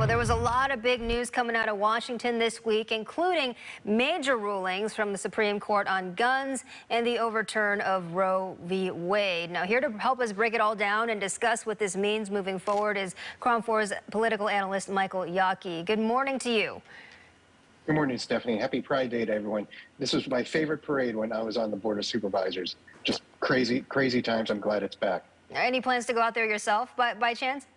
Well, there was a lot of big news coming out of Washington this week, including major rulings from the Supreme Court on guns and the overturn of Roe v. Wade. Now, here to help us break it all down and discuss what this means moving forward is KRON 4's political analyst Michael Yaki. Good morning to you. Good morning, Stephanie. Happy Pride Day to everyone. This was my favorite parade when I was on the Board of Supervisors. Just crazy, crazy times. I'm glad it's back. Any plans to go out there yourself by chance?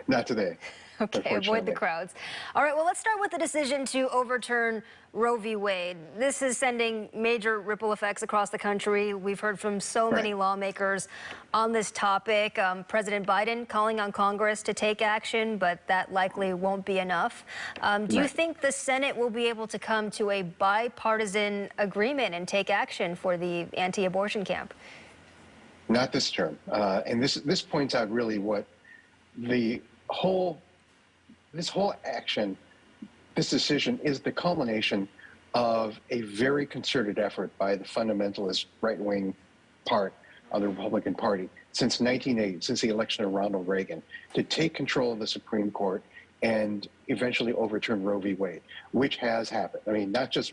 Not today. Okay, avoid the crowds. All right, well, let's start with the decision to overturn Roe v. Wade. This is sending major ripple effects across the country. We've heard from so many lawmakers on this topic. President Biden calling on Congress to take action, but that likely won't be enough. Do you think the Senate will be able to come to a bipartisan agreement and take action for the anti-abortion camp? Not this term. And this points out really what this whole action, this decision is the culmination of a very concerted effort by the fundamentalist right-wing part of the Republican Party since 1980, since the election of Ronald Reagan, to take control of the Supreme Court and eventually overturn Roe v. Wade, which has happened. I mean, not just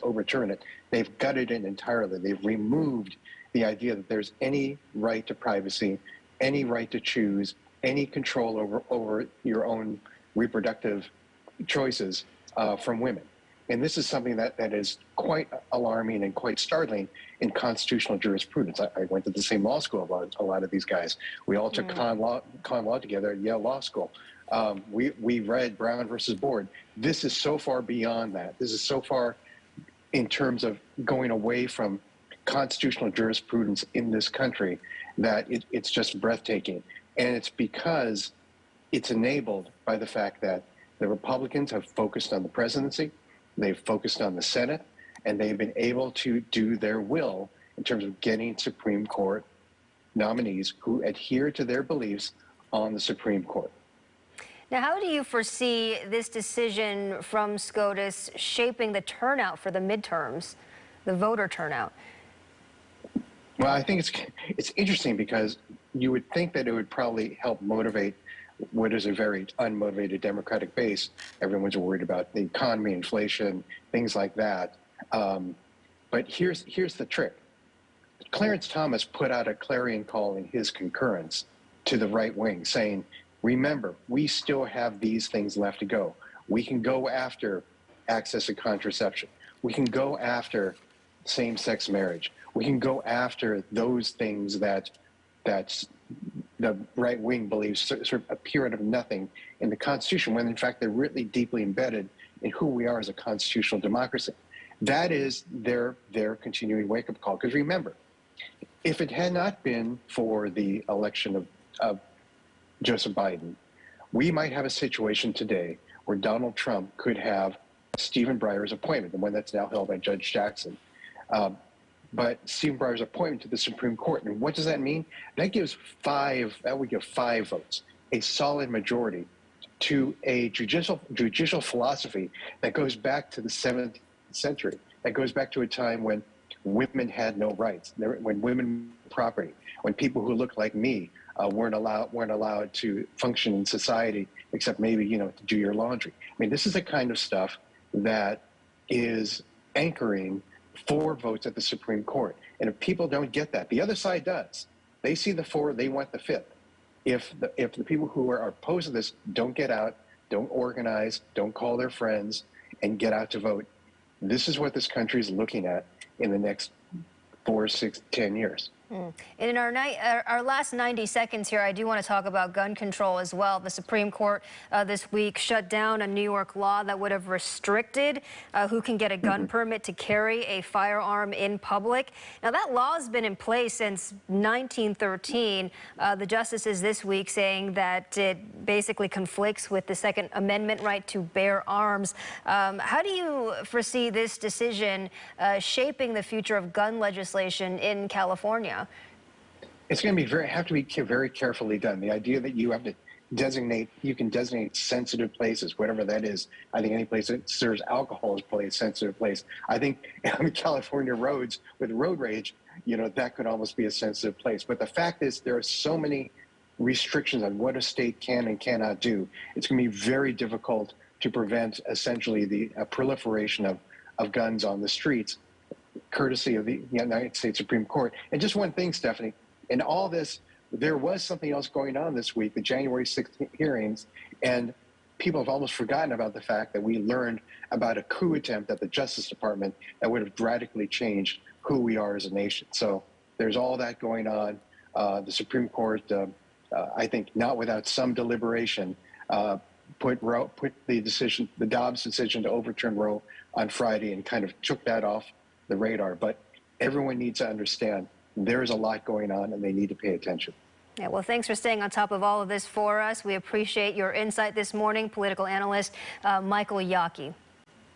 overturn it, they've gutted it entirely. They've removed the idea that there's any right to privacy, any right to choose, any control over your own reproductive choices from women. And this is something that is quite alarming and quite startling in constitutional jurisprudence. I went to the same law school as a lot of these guys. We all took con law together at Yale Law School. We read Brown versus Board. This is so far beyond that. This is so far in terms of going away from constitutional jurisprudence in this country that it's just breathtaking. And it's because it's enabled by the fact that the Republicans have focused on the presidency, they've focused on the Senate, and they've been able to do their will in terms of getting Supreme Court nominees who adhere to their beliefs on the Supreme Court. Now, how do you foresee this decision from SCOTUS shaping the turnout for the midterms, the voter turnout? Well, I think it's interesting because you would think that it would probably help motivate what is a very unmotivated Democratic base. Everyone's worried about the economy, inflation, things like that. But here's the trick. Clarence Thomas put out a clarion call in his concurrence to the right wing saying, remember, we still have these things left to go. We can go after access to contraception. We can go after same-sex marriage. We can go after those things that the right wing believes sort of appear out of nothing in the Constitution, when in fact they're really deeply embedded in who we are as a constitutional democracy. That is their continuing wake-up call. Because remember, if it had not been for the election of Joseph Biden, we might have a situation today where Donald Trump could have Stephen Breyer's appointment, the one that's now held by Judge Jackson. But Stephen Breyer's appointment to the Supreme Court. And what does that mean? That would give 5 votes, a solid majority to a judicial philosophy that goes back to the 7th century, that goes back to a time when women had no rights, when women were property, when people who looked like me weren't allowed to function in society except maybe, to do your laundry. I mean, this is the kind of stuff that is anchoring 4 votes at the Supreme Court. And if people don't get that, the other side does. They see the 4, they want the 5th. If the people who are opposed to this don't get out, don't organize, don't call their friends, and get out to vote, this is what this country is looking at in the next 4, 6, 10 years. And in our last 90 seconds here, I do want to talk about gun control as well. The Supreme Court this week shut down a New York law that would have restricted who can get a gun permit to carry a firearm in public. Now, that law has been in place since 1913. The justices this week saying that it basically conflicts with the Second Amendment right to bear arms. How do you foresee this decision shaping the future of gun legislation in California? It's going to be have to be very carefully done. The idea that you have to you can designate sensitive places, whatever that is. I think any place that serves alcohol is probably a sensitive place. I think California roads with road rage, that could almost be a sensitive place. But the fact is there are so many restrictions on what a state can and cannot do, it's going to be very difficult to prevent essentially the proliferation of guns on the streets, courtesy of the United States Supreme Court. And just one thing, Stephanie, in all this, there was something else going on this week, the January 6th hearings, and people have almost forgotten about the fact that we learned about a coup attempt at the Justice Department that would have radically changed who we are as a nation. So there's all that going on. The Supreme Court, I think, not without some deliberation, put the Dobbs decision to overturn Roe on Friday and kind of took that off the radar. But everyone needs to understand there is a lot going on and they need to pay attention. Yeah, well, thanks for staying on top of all of this for us. We appreciate your insight this morning, political analyst Michael Yaki.